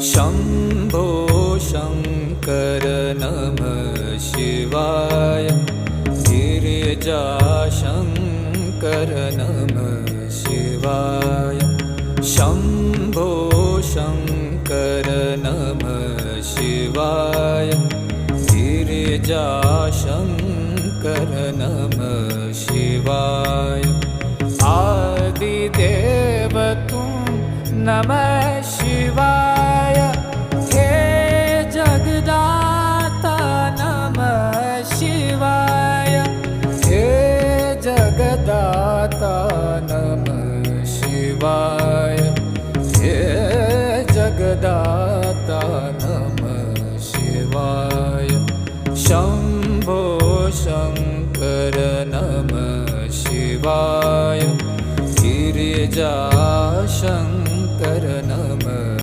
शम्भो शङ्कर नमः शिवाय। गिरिजाशङ्कर नमः शिवाय। शम्भो शङ्कर नमः शिवाय। गिरिजाशङ्कर नमः शिवाय। आदिदेव तुम नमः शिवाय। हे जगदाता नमः शिवाय। हे जगदाता नमः शिवाय। हे जगदाता